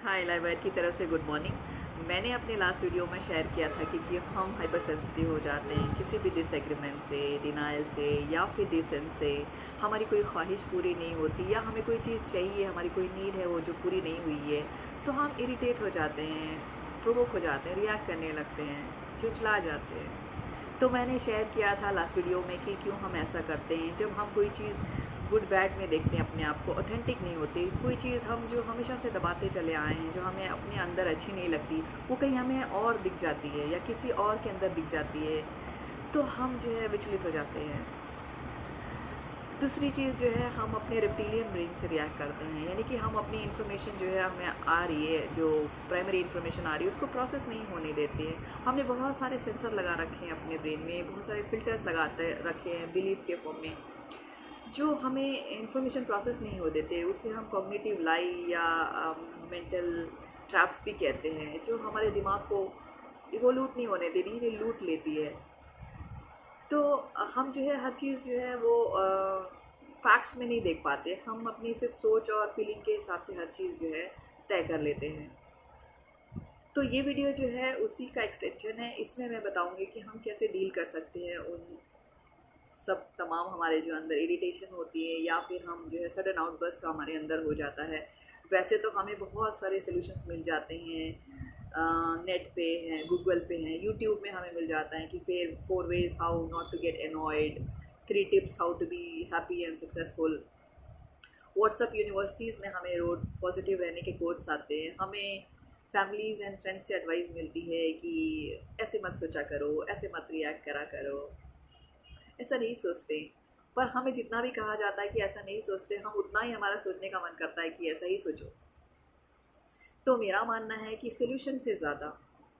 हाय library की तरफ से गुड मॉर्निंग। मैंने अपने लास्ट वीडियो में शेयर किया था कि हम हाइपर सेंसिटिव हो जाते हैं किसी भी डिसएग्रीमेंट से, डिनायल से या फिर डिसेंस से। हमारी कोई ख्वाहिश पूरी नहीं होती या हमें कोई चीज़ चाहिए, हमारी कोई नीड है वो जो पूरी नहीं हुई है, तो हम इरिटेट हो जाते हैं, प्रोवोक हो जाते हैं, रिएक्ट करने लगते हैं, चिड़चिड़ा जाते हैं। तो मैंने शेयर किया था लास्ट वीडियो में कि क्यों हम ऐसा करते हैं। जब हम कोई चीज़ गुड बैड में देखते हैं अपने आप को, ऑथेंटिक नहीं होती कोई चीज़, हम जो हमेशा से दबाते चले आए हैं, जो हमें अपने अंदर अच्छी नहीं लगती, वो कहीं हमें और दिख जाती है या किसी और के अंदर दिख जाती है, तो हम जो है विचलित हो जाते हैं। दूसरी चीज़ जो है, हम अपने रेप्टिलियन ब्रेन से रिएक्ट करते हैं, यानी कि हम अपनी इन्फॉर्मेशन जो है हमें आ रही है, जो प्राइमरी इन्फॉर्मेशन आ रही है उसको प्रोसेस नहीं होने देते हैं। हमने बहुत सारे सेंसर लगा रखे हैं अपने ब्रेन में, बहुत सारे फिल्टर्स लगाते रखे हैं बिलीफ के फॉर्म में, जो हमें इंफॉर्मेशन प्रोसेस नहीं हो देते। उससे हम कॉग्निटिव लाई या मेंटल ट्रैप्स भी कहते हैं, जो हमारे दिमाग को इवोल्यूट नहीं होने देती, ये लूट लेती है। तो हम जो है हर चीज़ जो है वो फैक्ट्स में नहीं देख पाते, हम अपनी सिर्फ सोच और फीलिंग के हिसाब से हर चीज़ जो है तय कर लेते हैं। तो ये वीडियो जो है उसी का एक्सटेंशन है। इसमें मैं बताऊंगी कि हम कैसे डील कर सकते हैं उन सब तमाम हमारे जो अंदर इरिटेशन होती है या फिर हम जो है सडन आउटबर्स्ट हमारे अंदर हो जाता है। वैसे तो हमें बहुत सारे सॉल्यूशंस मिल जाते हैं, नेट पे हैं, गूगल पे हैं, यूट्यूब में हमें मिल जाता है कि फिर 4 ways how not to get annoyed, 3 tips how to be happy and successful. WhatsApp universities में हमें रोज पॉजिटिव रहने के कोट्स आते हैं। हमें फैमिलीज़ एंड फ्रेंड्स से एडवाइस मिलती है कि ऐसे मत सोचा करो, ऐसे मत रिएक्ट करा करो, ऐसा नहीं सोचते। पर हमें जितना भी कहा जाता है कि ऐसा नहीं सोचते, हम उतना ही हमारा सोचने का मन करता है कि ऐसा ही सोचो। तो मेरा मानना है कि सोल्यूशन से ज़्यादा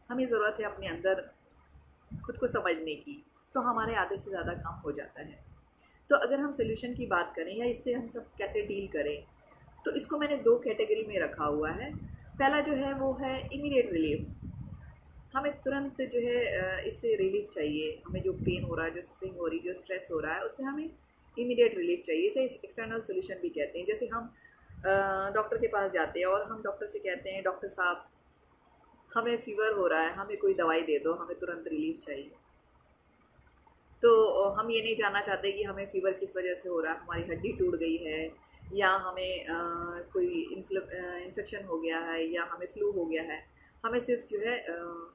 हमें ज़रूरत है अपने अंदर खुद को समझने की, तो हमारे आधे से ज़्यादा काम हो जाता है। तो अगर हम सोल्यूशन की बात करें या इससे हम सब कैसे डील करें, तो इसको मैंने 2 कैटेगरी में रखा हुआ है। पहला जो है वो है इमीडिएट रिलीफ। हमें तुरंत जो है इससे रिलीफ चाहिए, हमें जो पेन हो रहा है, जो सफरिंग हो रही है, जो स्ट्रेस हो रहा है, उससे हमें इमीडिएट रिलीफ चाहिए। इसे एक्सटर्नल सोल्यूशन भी कहते हैं। जैसे हम डॉक्टर के पास जाते हैं और हम डॉक्टर से कहते हैं, डॉक्टर साहब हमें फ़ीवर हो रहा है, हमें कोई दवाई दे दो, हमें तुरंत रिलीफ चाहिए। तो हम ये नहीं जानना चाहते कि हमें फ़ीवर किस वजह से हो रहा है, हमारी हड्डी टूट गई है या हमें कोई इन्फेक्शन हो गया है या हमें फ्लू हो गया है। हमें सिर्फ जो है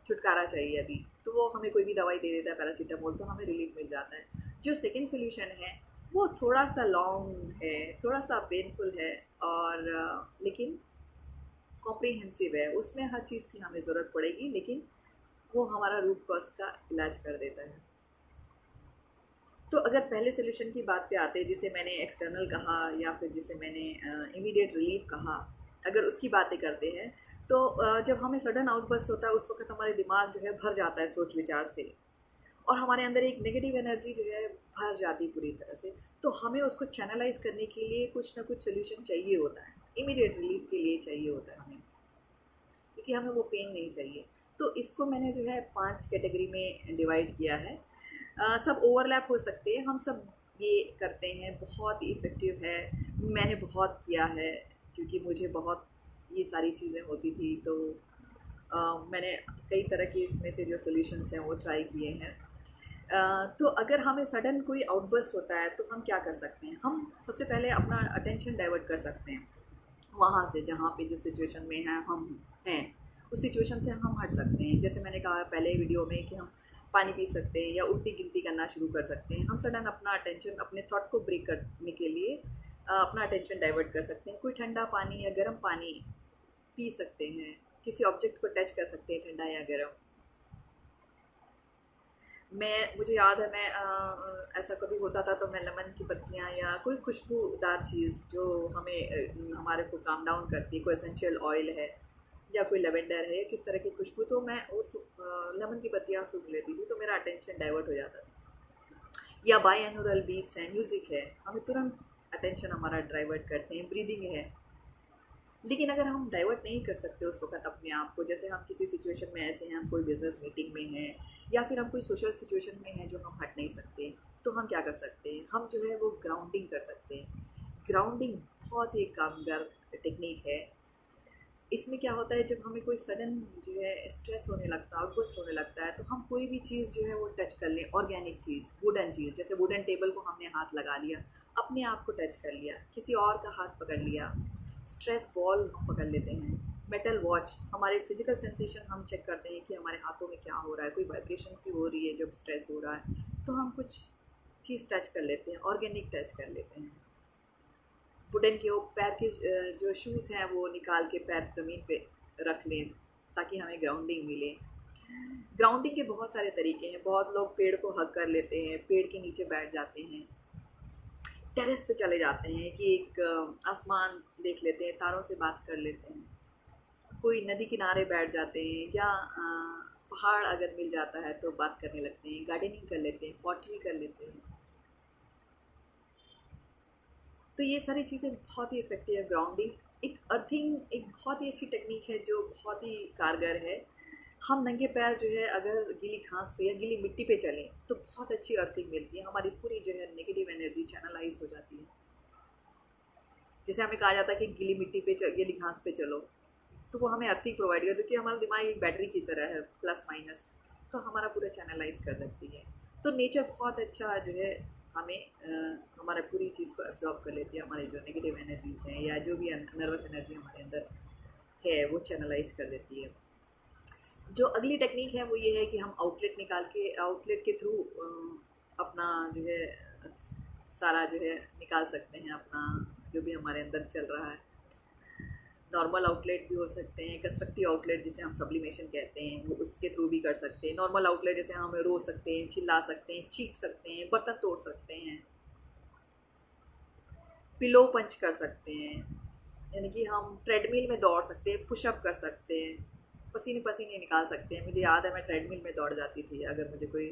छुटकारा चाहिए अभी, तो वो हमें कोई भी दवाई दे देता है, पैरासीटामोल, तो हमें रिलीफ मिल जाता है। जो सेकंड सोल्यूशन है वो थोड़ा सा लॉन्ग है, थोड़ा सा पेनफुल है और लेकिन कॉम्प्रिहेंसिव है। उसमें हर चीज़ की हमें ज़रूरत पड़ेगी, लेकिन वो हमारा रूट कॉज़ का इलाज कर देता है। तो अगर पहले सोल्यूशन की बात पे आते हैं, जिसे मैंने एक्सटर्नल कहा या फिर जिसे मैंने इमीडिएट रिलीफ कहा, अगर उसकी बातें करते हैं, तो जब हमें सडन आउटबर्स्ट होता है उस वक्त हमारे दिमाग जो है भर जाता है सोच विचार से, और हमारे अंदर एक नेगेटिव एनर्जी जो है भर जाती है पूरी तरह से। तो हमें उसको चैनलाइज करने के लिए कुछ ना कुछ सोल्यूशन चाहिए होता है, इमीडिएट रिलीफ के लिए चाहिए होता है हमें, क्योंकि हमें वो पेन नहीं चाहिए। तो इसको मैंने जो है 5 कैटेगरी में डिवाइड किया है। सब ओवरलैप हो सकते हैं, हम सब ये करते हैं, बहुत ही इफ़ेक्टिव है। मैंने बहुत किया है क्योंकि मुझे बहुत ये सारी चीज़ें होती थी, तो मैंने कई तरह के इसमें से जो सॉल्यूशंस हैं वो ट्राई किए हैं। तो अगर हमें सडन कोई आउटबर्स्ट होता है तो हम क्या कर सकते हैं? हम सबसे पहले अपना अटेंशन डाइवर्ट कर सकते हैं वहाँ से, जहाँ पे जिस सिचुएशन में हैं हम हैं, उस सिचुएशन से हम हट सकते हैं। जैसे मैंने कहा पहले वीडियो में कि हम पानी पी सकते हैं या उल्टी गिनती करना शुरू कर सकते हैं। हम सडन अपना अटेंशन अपने थॉट को ब्रेक करने के लिए अपना अटेंशन डाइवर्ट कर सकते हैं। कोई ठंडा पानी या गर्म पानी पी सकते हैं, किसी ऑब्जेक्ट को टच कर सकते हैं, ठंडा या गर्म। मुझे याद है, मैं ऐसा कभी होता था तो मैं लेमन की पत्तियाँ या कोई खुशबूदार चीज़ जो हमें हमारे को काम डाउन करती है, कोई एसेंशियल ऑयल है या कोई लेवेंडर है या किस तरह की खुशबू, तो मैं उस लेमन की पत्तियाँ सूंघ लेती थी, तो मेरा अटेंशन डाइवर्ट हो जाता था। या बाइनौरल बीट्स हैं, म्यूज़िक है, हमें तुरंत अटेंशन हमारा डाइवर्ट करते हैं। ब्रीदिंग है। लेकिन अगर हम डाइवर्ट नहीं कर सकते उस वक़्त अपने आप को, जैसे हम किसी सिचुएशन में ऐसे हैं, हम कोई बिज़नेस मीटिंग में हैं या फिर हम कोई सोशल सिचुएशन में हैं जो हम हट नहीं सकते, तो हम क्या कर सकते हैं? हम जो है वो ग्राउंडिंग कर सकते हैं। ग्राउंडिंग बहुत ही कारगर टेक्नीक है। इसमें क्या होता है, जब हमें कोई सडन जो है स्ट्रेस होने लगता है, आउटबर्स्ट होने लगता है, तो हम कोई भी चीज़ जो है वो टच कर लें, ऑर्गेनिक चीज़, वुडन चीज़, जैसे वुडन टेबल को हमने हाथ लगा लिया, अपने आप को टच कर लिया, किसी और का हाथ पकड़ लिया, स्ट्रेस बॉल हम पकड़ लेते हैं, मेटल वॉच, हमारे फिजिकल सेंसेशन हम चेक करते हैं कि हमारे हाथों में क्या हो रहा है, कोई वाइब्रेशन सी हो रही है जब स्ट्रेस हो रहा है, तो हम कुछ चीज़ टच कर लेते हैं, ऑर्गेनिक टच कर लेते हैं। वुडन के वो पैर के जो शूज़ हैं वो निकाल के पैर ज़मीन पे रख लें ताकि हमें ग्राउंडिंग मिले। ग्राउंडिंग के बहुत सारे तरीके हैं, बहुत लोग पेड़ को हग कर लेते हैं, पेड़ के नीचे बैठ जाते हैं, टेरेस पे चले जाते हैं कि एक आसमान देख लेते हैं, तारों से बात कर लेते हैं, कोई नदी किनारे बैठ जाते हैं, या पहाड़ अगर मिल जाता है तो बात करने लगते हैं, गार्डनिंग कर लेते हैं, पॉटरी कर लेते हैं। तो ये सारी चीज़ें बहुत ही इफ़ेक्टिव है। ग्राउंडिंग, एक अर्थिंग एक बहुत ही अच्छी टेक्निक है जो बहुत ही कारगर है। हम नंगे पैर जो है अगर गीली घास पे या गीली मिट्टी पे चलें तो बहुत अच्छी अर्थिंग मिलती है, हमारी पूरी जो है नेगेटिव एनर्जी चैनलाइज हो जाती है। जैसे हमें कहा जाता है कि गीली मिट्टी पे गीली घास पे चलो, तो वो हमें अर्थिंग प्रोवाइड कर, क्योंकि हमारा दिमाग एक बैटरी की तरह है, प्लस माइनस, तो हमारा पूरा चैनलाइज कर सकती है। तो नेचर बहुत अच्छा जो है हमें हमारा पूरी चीज़ को एब्जॉर्ब कर लेती है, हमारे जो नेगेटिव एनर्जीज़ हैं या जो भी नर्वस एनर्जी हमारे अंदर है वो चैनलाइज कर देती है। जो अगली टेक्निक है वो ये है कि हम आउटलेट के थ्रू अपना जो है सारा जो है निकाल सकते हैं, अपना जो भी हमारे अंदर चल रहा है। नॉर्मल आउटलेट भी हो सकते हैं, कंस्ट्रक्टिव आउटलेट जिसे हम सब्लिमेशन कहते हैं वो उसके थ्रू भी कर सकते हैं। नॉर्मल आउटलेट जैसे हम रो सकते हैं, चिल्ला सकते हैं, चीख सकते हैं, बर्तन तोड़ सकते हैं, पिलो पंच कर सकते हैं, यानी कि हम ट्रेडमिल में दौड़ सकते हैं, पुशअप कर सकते हैं, पसीने पसीने निकाल सकते हैं। मुझे याद है मैं ट्रेडमिल में दौड़ जाती थी अगर मुझे कोई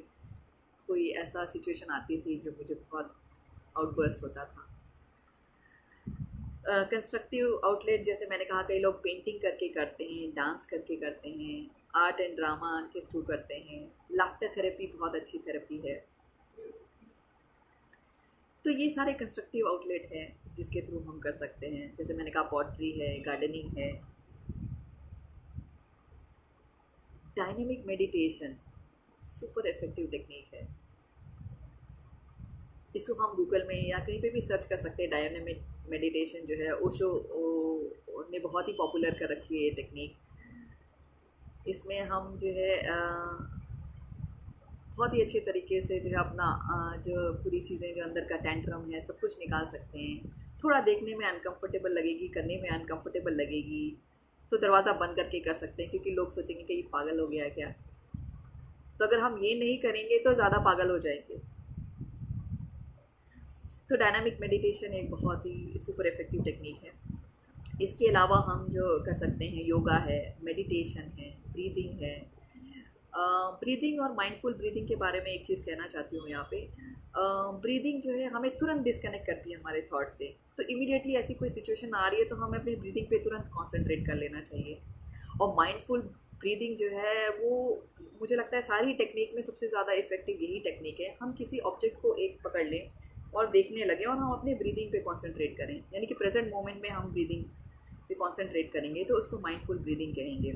कोई ऐसा सिचुएशन आती थी जो मुझे बहुत आउटबर्स्ट होता था। कंस्ट्रक्टिव आउटलेट जैसे मैंने कहा, कई लोग पेंटिंग करके करते हैं, डांस करके करते हैं, आर्ट एंड ड्रामा के थ्रू करते हैं, लाफ्टर थेरेपी बहुत अच्छी थेरेपी है। तो ये सारे कंस्ट्रक्टिव आउटलेट हैं जिसके थ्रू हम कर सकते हैं। जैसे मैंने कहा पॉटरी है, गार्डनिंग है, dynamic meditation super effective technique है। इसको हम गूगल में या कहीं पे भी सर्च कर सकते हैं। डायनेमिक मेडिटेशन जो है ओशो ने बहुत ही पॉपुलर कर रखी है ये टेक्निक। इसमें हम जो है बहुत ही अच्छे तरीके से जो है अपना जो पूरी चीज़ें जो अंदर का टेंट्रम है सब कुछ निकाल सकते हैं। थोड़ा देखने में अनकंफर्टेबल लगेगी, करने में अनकंफर्टेबल लगेगी, तो दरवाज़ा बंद करके कर सकते हैं, क्योंकि लोग सोचेंगे कि ये पागल हो गया है क्या। तो अगर हम ये नहीं करेंगे तो ज़्यादा पागल हो जाएंगे। तो डायनामिक मेडिटेशन एक बहुत ही सुपर इफेक्टिव टेक्निक है। इसके अलावा हम जो कर सकते हैं, योगा है, मेडिटेशन है, ब्रीदिंग है। ब्रीदिंग और माइंडफुल ब्रीदिंग के बारे में एक चीज़ कहना चाहती हूँ यहाँ पे। ब्रीदिंग जो है हमें तुरंत डिस्कनेक्ट करती है हमारे थॉट से। तो इमीडिएटली ऐसी कोई सिचुएशन आ रही है तो हमें अपनी ब्रीदिंग पे तुरंत कॉन्सेंट्रेट कर लेना चाहिए। और माइंडफुल ब्रीदिंग जो है वो मुझे लगता है सारी टेक्निक में सबसे ज़्यादा इफेक्टिव यही टेक्निक है। हम किसी ऑब्जेक्ट को एक पकड़ लें और देखने लगे और हम अपने ब्रीदिंग पे कॉन्सेंट्रेट करें, यानी कि प्रेजेंट मोमेंट में हम ब्रीदिंग पे कॉन्सेंट्रेट करेंगे, तो उसको माइंडफुल ब्रीदिंग कहेंगे।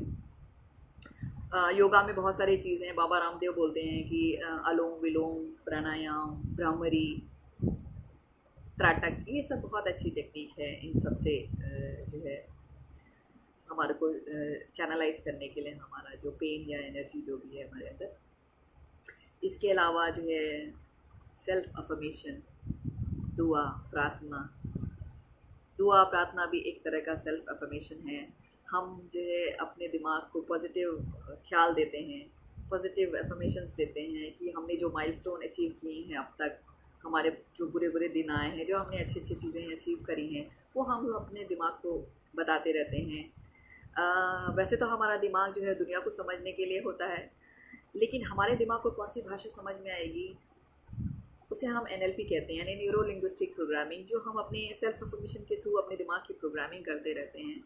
योगा में बहुत सारी चीज़ें हैं। बाबा रामदेव बोलते हैं कि अलोम विलोम, प्राणायाम, भ्रामरी, त्राटक, ये सब बहुत अच्छी टेक्निक है। इन सब से जो है हमारे को चैनलाइज करने के लिए हमारा जो पेन या एनर्जी जो भी है हमारे अंदर। इसके अलावा जो है सेल्फ अफर्मेशन, दुआ प्रार्थना भी एक तरह का सेल्फ अफर्मेशन है। हम जो है अपने दिमाग को पॉजिटिव ख्याल देते हैं, पॉजिटिव अफर्मेशंस देते हैं कि हमने जो माइलस्टोन अचीव किए हैं अब तक, हमारे जो बुरे बुरे दिन आए हैं, जो हमने अच्छी अच्छी चीज़ें अचीव करी हैं, वो हम अपने दिमाग को बताते रहते हैं। वैसे तो हमारा दिमाग जो है दुनिया को समझने के लिए होता है, लेकिन हमारे दिमाग को कौन सी भाषा समझ में आएगी, उसे हम NLP कहते हैं, यानी न्यूरो लिंग्विस्टिक प्रोग्रामिंग, जो हम अपने सेल्फ अफर्मेशन के थ्रू अपने दिमाग की प्रोग्रामिंग करते रहते हैं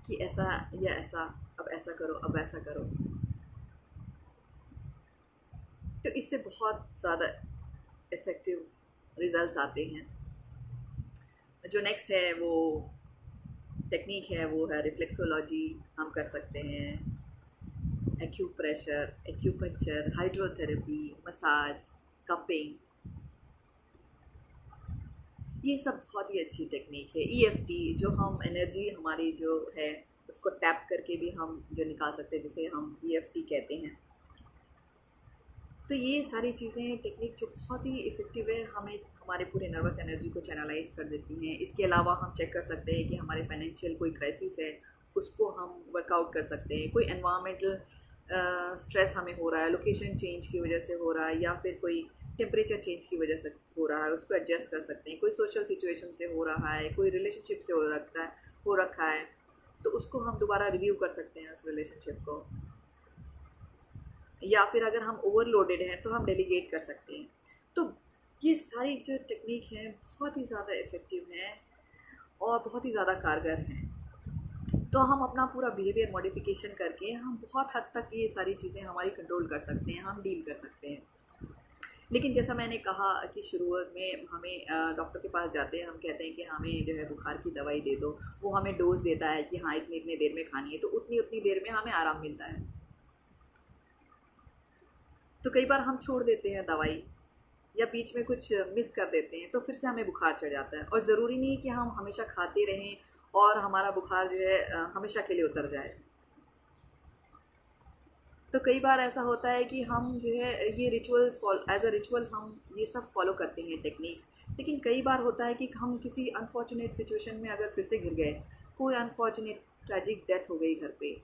कि ऐसा या ऐसा, अब ऐसा करो, अब ऐसा करो। तो इससे बहुत ज़्यादा इफ़ेक्टिव रिजल्ट्स आते हैं। जो नेक्स्ट है वो टेक्निक है वो है रिफ्लेक्सोलॉजी, हम कर सकते हैं acupressure, acupuncture, hydrotherapy, massage, cupping, ये सब बहुत ही अच्छी टेक्निक है। ईएफटी, जो हम एनर्जी हमारी जो है उसको टैप करके भी हम जो निकाल सकते हैं, जिसे हम ईएफटी कहते हैं। तो ये सारी चीज़ें टेक्निक जो बहुत ही इफ़ेक्टिव है, हमें हमारे पूरे नर्वस एनर्जी को चैनलाइज कर देती हैं। इसके अलावा हम चेक कर सकते हैं कि हमारे फाइनेंशियल कोई क्राइसिस है, उसको हम वर्कआउट कर सकते हैं। कोई एनवायरमेंटल स्ट्रेस हमें हो रहा है, लोकेशन चेंज की वजह से हो रहा है, या फिर कोई टेम्परेचर चेंज की वजह से हो रहा है, उसको एडजस्ट कर सकते हैं। कोई सोशल सिचुएशन से हो रहा है, कोई रिलेशनशिप से हो रखा है, तो उसको हम दोबारा रिव्यू कर सकते हैं उस रिलेशनशिप को। या फिर अगर हम ओवरलोडेड हैं तो हम डेलीगेट कर सकते हैं। तो ये सारी जो टेक्निक हैं बहुत ही ज़्यादा इफ़ेक्टिव हैं और बहुत ही ज़्यादा कारगर हैं। तो हम अपना पूरा बिहेवियर मॉडिफिकेशन करके हम बहुत हद तक ये सारी चीज़ें हमारी कंट्रोल कर सकते हैं, हम डील कर सकते हैं। लेकिन जैसा मैंने कहा कि शुरुआत में हमें डॉक्टर के पास जाते हैं, हम कहते हैं कि हमें जो है बुखार की दवाई दे दो, वो हमें डोज देता है कि हाँ इतनी इतनी देर में खानी है, तो उतनी उतनी देर में हमें आराम मिलता है। तो कई बार हम छोड़ देते हैं दवाई या बीच में कुछ मिस कर देते हैं, तो फिर से हमें बुखार चढ़ जाता है। और ज़रूरी नहीं कि हम हमेशा खाते रहें और हमारा बुखार जो है हमेशा के लिए उतर जाए। तो कई बार ऐसा होता है कि हम जो है ये रिचुअल्स एज अ रिचुअल हम ये सब फॉलो करते हैं टेक्निक। लेकिन कई बार होता है कि हम किसी अनफॉर्चुनेट सिचुएशन में अगर फिर से घिर गए, कोई अनफॉर्चुनेट ट्रेजिक डेथ हो गई घर पे,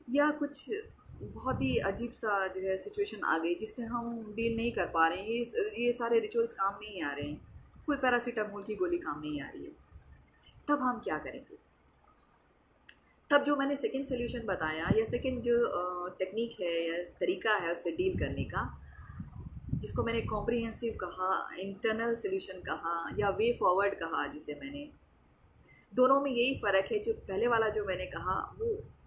या कुछ बहुत ही अजीब सा जो है सिचुएशन आ गई जिससे हम डील नहीं कर पा रहे हैं, ये सारे रिचुअल्स काम नहीं आ रहे हैं, कोई पैरासीटामोल की गोली काम नहीं आ रही है, तब हम क्या करेंगे? तब जो मैंने सेकंड सोल्यूशन बताया या सेकंड जो टेक्निक है या तरीका है उससे डील करने का, जिसको मैंने कॉम्प्रिहेंसिव कहा, इंटरनल सोल्यूशन कहा या वे फॉरवर्ड कहा, जिसे मैंने, दोनों में यही फ़र्क है। जो पहले वाला जो मैंने कहा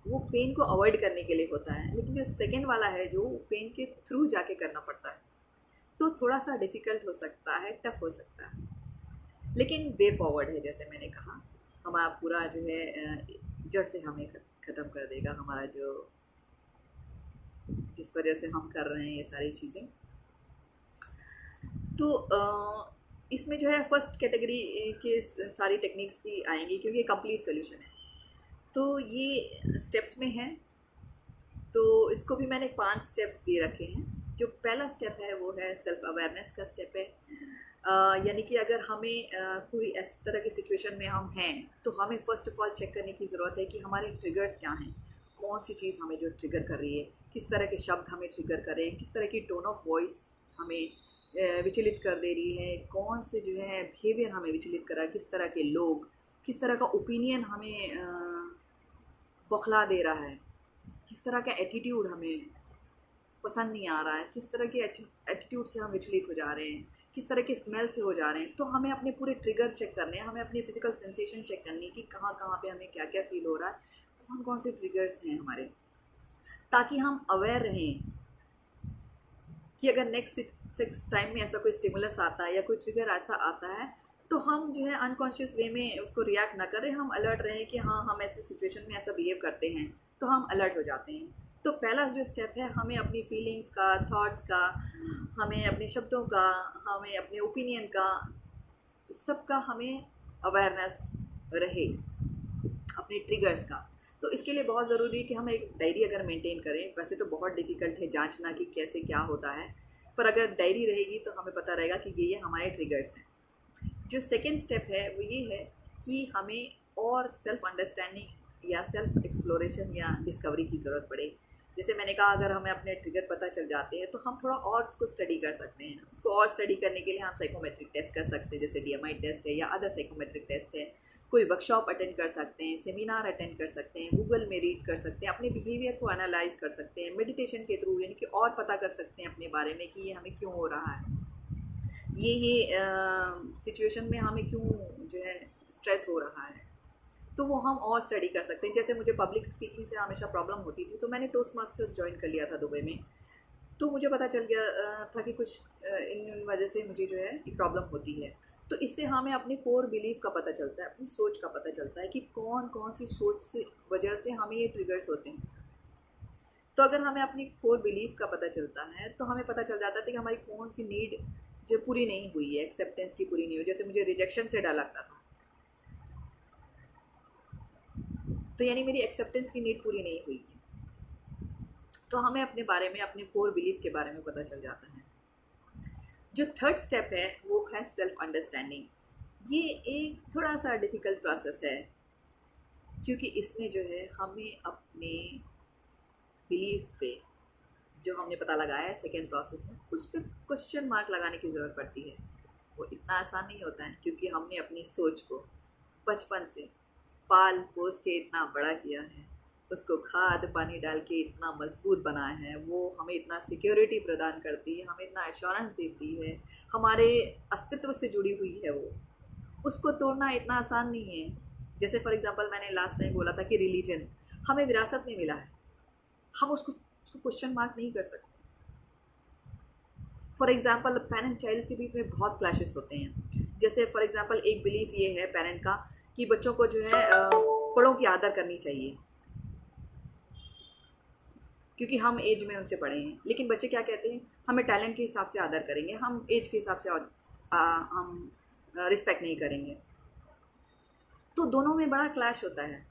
वो पेन को अवॉइड करने के लिए होता है, लेकिन जो सेकंड वाला है जो पेन के थ्रू जाके करना पड़ता है, तो थोड़ा सा डिफ़िकल्ट हो सकता है, टफ हो सकता है, लेकिन वे फॉरवर्ड है। जैसे मैंने कहा, हमारा पूरा जो है जड़ से हमें ख़त्म कर देगा, हमारा जो जिस वजह से हम कर रहे हैं ये सारी चीज़ें। तो इसमें जो है फर्स्ट कैटेगरी के सारी टेक्निक्स भी आएंगी क्योंकि ये कंप्लीट सोल्यूशन है। तो ये स्टेप्स में है, तो इसको भी मैंने 5 स्टेप्स दे रखे हैं। जो पहला स्टेप है वो है सेल्फ अवेयरनेस का स्टेप है। यानी कि अगर हमें कोई इस तरह की सिचुएशन में हम हैं, तो हमें फ़र्स्ट ऑफ़ ऑल चेक करने की ज़रूरत है कि हमारे ट्रिगर्स क्या हैं, कौन सी चीज़ हमें जो ट्रिगर कर रही है, किस तरह के शब्द हमें ट्रिगर कर रहे हैं, किस तरह की टोन ऑफ वॉइस हमें विचलित कर दे रही है, कौन से जो है बिहेवियर हमें विचलित कर रहा है, किस तरह के लोग, किस तरह का ओपिनियन हमें बौखला दे रहा है, किस तरह का एटीट्यूड हमें पसंद नहीं आ रहा है, किस तरह के एटीट्यूड से हम विचलित हो जा रहे हैं, किस तरह के स्मेल से हो जा रहे हैं। तो हमें अपने पूरे ट्रिगर चेक करने हैं, हमें अपनी फिजिकल सेंसेशन चेक करनी है कि कहाँ कहाँ पे हमें क्या क्या फील हो रहा है, कौन कौन से ट्रिगर्स हैं हमारे, ताकि हम अवेयर रहें कि अगर नेक्स्ट टाइम में ऐसा कोई स्टिमुलस आता है या कोई ट्रिगर ऐसा आता है, तो हम जो है अनकॉन्शियस वे में उसको रिएक्ट ना करें, हम अलर्ट रहें कि हाँ हम ऐसे सिचुएशन में ऐसा बिहेव करते हैं, तो हम अलर्ट हो जाते हैं। तो पहला जो स्टेप है, हमें अपनी फीलिंग्स का, थॉट्स का, हमें अपने शब्दों का, हमें अपने ओपिनियन का, सबका हमें अवेयरनेस रहे, अपने ट्रिगर्स का। तो इसके लिए बहुत ज़रूरी है कि हम एक डायरी अगर मेंटेन करें। वैसे तो बहुत डिफ़िकल्ट है जांचना कि कैसे क्या होता है, पर अगर डायरी रहेगी तो हमें पता रहेगा कि ये हमारे ट्रिगर्स हैं। जो सेकेंड स्टेप है वो ये है कि हमें और सेल्फ अंडरस्टैंडिंग या सेल्फ एक्सप्लोरेशन या डिस्कवरी की ज़रूरत पड़े। जैसे मैंने कहा, अगर हमें अपने ट्रिगर पता चल जाते हैं तो हम थोड़ा और उसको स्टडी कर सकते हैं। उसको और स्टडी करने के लिए हम साइकोमेट्रिक टेस्ट कर सकते हैं, जैसे DMI टेस्ट है या अदर साइकोमेट्रिक टेस्ट है। कोई वर्कशॉप अटेंड कर सकते हैं, सेमिनार अटेंड कर सकते हैं, गूगल में रीड कर सकते हैं, अपने बिहेवियर को एनालाइज कर सकते हैं, मेडिटेशन के थ्रू, यानी कि और पता कर सकते हैं अपने बारे में कि ये हमें क्यों हो रहा है, ये सिचुएशन में हमें क्यों जो है स्ट्रेस हो रहा है। तो वो हम और स्टडी कर सकते हैं। जैसे मुझे पब्लिक स्पीकिंग से हमेशा प्रॉब्लम होती थी, तो मैंने टोस्ट मास्टर्स ज्वाइन कर लिया था दुबई में। तो मुझे पता चल गया था कि कुछ इन वजह से मुझे जो है ये प्रॉब्लम होती है। तो इससे हमें अपने कोर बिलीफ का पता चलता है, अपनी सोच का पता चलता है कि कौन कौन सी सोच से वजह से हमें ये ट्रिगर्स होते हैं। तो अगर हमें अपनी कोर बिलीफ का पता चलता है तो हमें पता चल जाता था कि हमारी कौन सी नीड जो पूरी नहीं हुई है, एक्सेप्टेंस की पूरी नहीं हुई। जैसे मुझे रिजेक्शन से डर लगता था, तो यानी मेरी एक्सेप्टेंस की नीड पूरी नहीं हुई है। तो हमें अपने बारे में, अपने कोर बिलीफ के बारे में पता चल जाता है। जो थर्ड स्टेप है वो है सेल्फ अंडरस्टैंडिंग। ये एक थोड़ा सा डिफ़िकल्ट प्रोसेस है, क्योंकि इसमें जो है हमें अपने बिलीफ पे जो हमने पता लगाया है सेकेंड प्रोसेस में, उस पर क्वेश्चन मार्क लगाने की ज़रूरत पड़ती है। वो इतना आसान नहीं होता है, क्योंकि हमने अपनी सोच को बचपन से पाल पोस के इतना बड़ा किया है, उसको खाद पानी डाल के इतना मजबूत बनाया है, वो हमें इतना सिक्योरिटी प्रदान करती है, हमें इतना एश्योरेंस देती है, हमारे अस्तित्व से जुड़ी हुई है वो। उसको तोड़ना इतना आसान नहीं है। जैसे फॉर एग्जांपल मैंने लास्ट टाइम बोला था कि रिलीजन हमें विरासत में मिला है, हम उसको क्वेश्चन मार्क नहीं कर सकते। फॉर एग्जांपल पेरेंट चाइल्ड के बीच में बहुत क्लैशेस होते हैं। जैसे फॉर एग्जांपल एक बिलीफ ये है पेरेंट का कि बच्चों को जो है बड़ों की आदर करनी चाहिए, क्योंकि हम एज में उनसे बड़े हैं। लेकिन बच्चे क्या कहते हैं, हमें टैलेंट के हिसाब से आदर करेंगे, हम एज के हिसाब से हम रिस्पेक्ट नहीं करेंगे। तो दोनों में बड़ा क्लैश होता है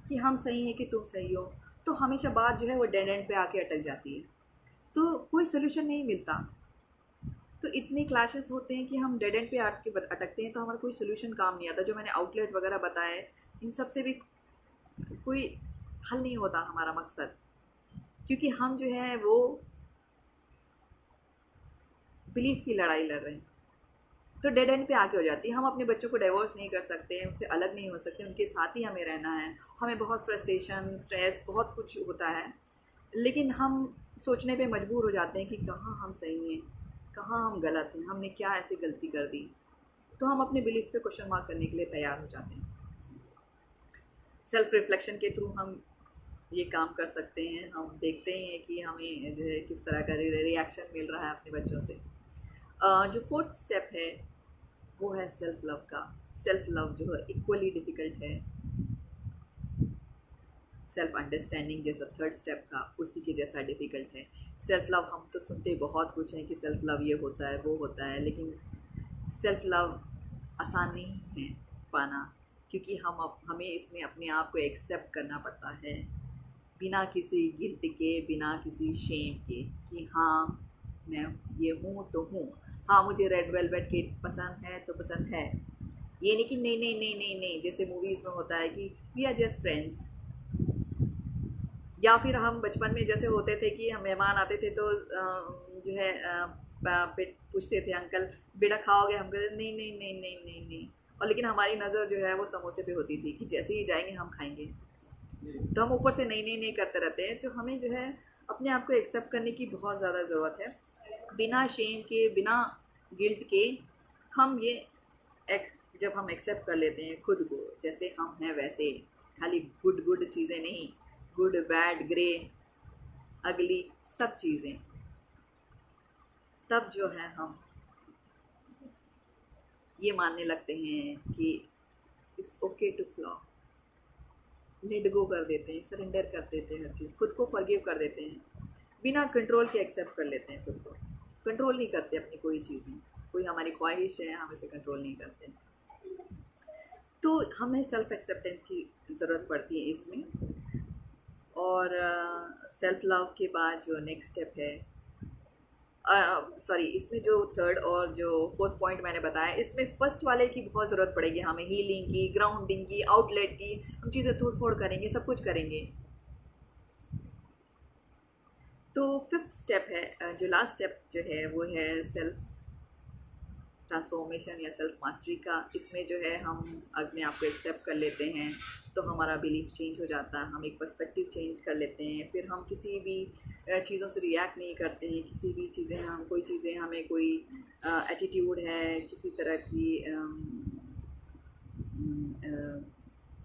कि हम सही हैं कि तुम सही हो। तो हमेशा बात जो है वो डेड एंड पे आके अटक जाती है, तो कोई सोल्यूशन नहीं मिलता। तो इतने क्लैशेस होते हैं कि हम डेड एंड पे आके अटकते हैं, तो हमारा कोई सोल्यूशन काम नहीं आता। जो मैंने आउटलेट वगैरह बताए, इन सब से भी कोई हल नहीं होता हमारा मकसद, क्योंकि हम जो है वो बिलीफ की लड़ाई लड़ रहे हैं। तो डेड एंड पे आके हो जाती है। हम अपने बच्चों को डाइवोर्स नहीं कर सकते, उनसे अलग नहीं हो सकते, उनके साथ ही हमें रहना है। हमें बहुत फ्रस्ट्रेशन, स्ट्रेस, बहुत कुछ होता है, लेकिन हम सोचने पे मजबूर हो जाते हैं कि कहाँ हम सही हैं, कहाँ हम गलत हैं, हमने क्या ऐसी गलती कर दी। तो हम अपने बिलीफ पे क्वेश्चन मार्क करने के लिए तैयार हो जाते हैं। सेल्फ रिफ्लेक्शन के थ्रू हम ये काम कर सकते हैं। हम देखते हैं कि हमें जो है किस तरह का रिएक्शन मिल रहा है अपने बच्चों से। जो फोर्थ स्टेप है वो है सेल्फ लव का। सेल्फ लव जो है इक्वली डिफ़िकल्ट है। सेल्फ अंडरस्टैंडिंग जैसा थर्ड स्टेप था, उसी के जैसा डिफ़िकल्ट है। सेल्फ लव हम तो सुनते बहुत कुछ हैं कि सेल्फ लव ये होता है वो होता है, लेकिन सेल्फ लव आसान नहीं है पाना, क्योंकि हमें इसमें अपने आप को एक्सेप्ट करना पड़ता है, बिना किसी गिल्ट के, बिना किसी शेम के, कि हाँ मैं ये हूँ तो हूँ। हाँ मुझे रेड वेलवेट केक पसंद है तो पसंद है, ये नहीं कि नहीं नहीं नहीं नहीं नहीं, जैसे मूवीज़ में होता है कि वी आर जस्ट फ्रेंड्स। या फिर हम बचपन में जैसे होते थे कि हम मेहमान आते थे तो जो है पूछते थे अंकल बेटा खाओगे, हम कहते नहीं नहीं नहीं नहीं नहीं नहीं, और लेकिन हमारी नज़र जो है वो समोसे पे होती थी कि जैसे ही जाएंगे हम खाएंगे। तो हम ऊपर से नहीं नहीं नहीं करते रहते हैं। तो हमें जो है अपने आप को एक्सेप्ट करने की बहुत ज़्यादा ज़रूरत है, बिना शेम के, बिना गिल्ट के। हम ये जब हम एक्सेप्ट कर लेते हैं खुद को जैसे हम हैं वैसे, खाली गुड गुड चीज़ें नहीं, गुड बैड ग्रे अगली सब चीज़ें, तब जो है हम ये मानने लगते हैं कि it's okay to flaw, let go कर देते हैं, सरेंडर कर देते हैं, हर चीज़ खुद को फॉरगिव कर देते हैं, बिना कंट्रोल के एक्सेप्ट कर लेते हैं। खुद को कंट्रोल नहीं करते अपनी कोई चीज़ें, कोई हमारी ख्वाहिश है हम इसे कंट्रोल नहीं करते। तो हमें सेल्फ एक्सेप्टेंस की ज़रूरत पड़ती है इसमें। और सेल्फ लव के बाद जो नेक्स्ट स्टेप है, सॉरी इसमें जो थर्ड और जो फोर्थ पॉइंट मैंने बताया, इसमें फर्स्ट वाले की बहुत ज़रूरत पड़ेगी हमें, हीलिंग की, ग्राउंडिंग की, आउटलेट की। हम चीज़ें तोड़ फोड़ करेंगे, सब कुछ करेंगे। तो फिफ्थ स्टेप है, जो लास्ट स्टेप जो है वो है सेल्फ ट्रांसफॉर्मेशन या सेल्फ मास्टरी का। इसमें जो है हम अपने आप को एक्सेप्ट कर लेते हैं तो हमारा बिलीफ चेंज हो जाता है, हम एक पर्सपेक्टिव चेंज कर लेते हैं, फिर हम किसी भी चीज़ों से रिएक्ट नहीं करते हैं। किसी भी चीज़ें हम कोई चीज़ें हमें कोई एटीट्यूड है, किसी तरह की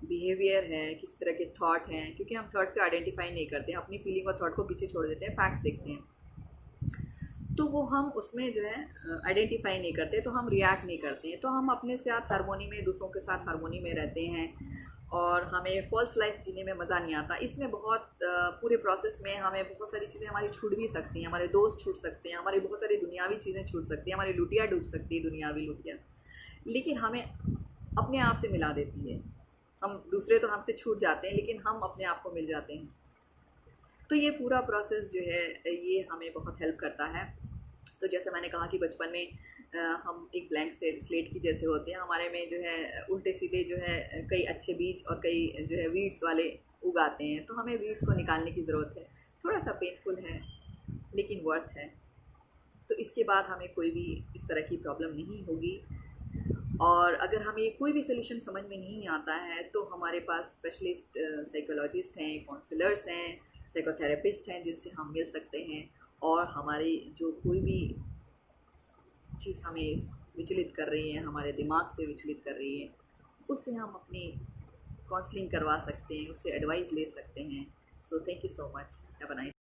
बिहेवियर है, किसी तरह के थॉट हैं, क्योंकि हम थॉट से आइडेंटिफाई नहीं करते हैं, अपनी फीलिंग और थॉट को पीछे छोड़ देते हैं, फैक्ट्स देखते हैं। तो वो हम उसमें जो है आइडेंटिफाई नहीं करते, तो हम रिएक्ट नहीं करते हैं, तो हम अपने साथ हारमोनी में, दूसरों के साथ हारमोनी में रहते हैं और हमें फ़ॉल्स लाइफ जीने में मज़ा नहीं आता। इसमें बहुत पूरे प्रोसेस में हमें बहुत सारी चीज़ें हमारी छूट भी सकती हैं, हमारे दोस्त छूट सकते हैं, हमारी बहुत सारी दुनियावी चीज़ें छूट सकती हैं, हमारी लुटिया डूब सकती है, दुनियावी लुटिया, लेकिन हमें अपने आप से मिला देती है। हम दूसरे तो हमसे छूट जाते हैं, लेकिन हम अपने आप को मिल जाते हैं। तो ये पूरा प्रोसेस जो है ये हमें बहुत हेल्प करता है। तो जैसे मैंने कहा कि बचपन में हम एक ब्लैंक स्लेट की जैसे होते हैं, हमारे में जो है उल्टे सीधे जो है कई अच्छे बीज और कई जो है वीड्स वाले उगाते हैं, तो हमें वीड्स को निकालने की ज़रूरत है। थोड़ा सा पेनफुल है लेकिन वर्थ है। तो इसके बाद हमें कोई भी इस तरह की प्रॉब्लम नहीं होगी। और अगर हमें कोई भी सोल्यूशन समझ में नहीं आता है तो हमारे पास स्पेशलिस्ट साइकोलॉजिस्ट हैं, काउंसलर्स हैं, साइकोथेरेपिस्ट हैं जिनसे हम मिल सकते हैं और हमारी जो कोई भी चीज़ हमें विचलित कर रही है, हमारे दिमाग से विचलित कर रही है, उससे हम अपनी काउंसलिंग करवा सकते हैं, उससे एडवाइस ले सकते हैं। So thank you so much. Have a nice